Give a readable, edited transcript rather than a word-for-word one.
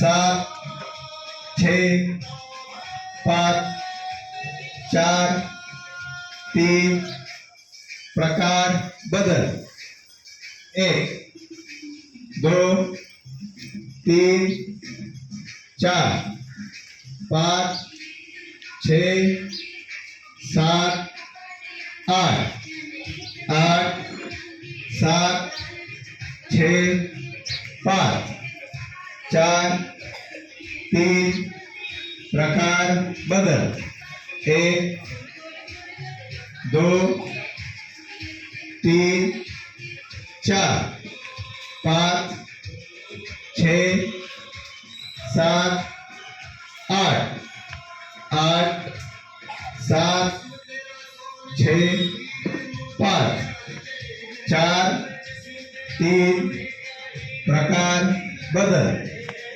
सात छः पाँच चार तीन प्रकार बदल 1 2 3 4 5 6 7 8 8 7 6 5 4 3 प्रकार बदल 1 2 3 4 5 6 7 8 8 7 6 5 4 3 प्रकार बदल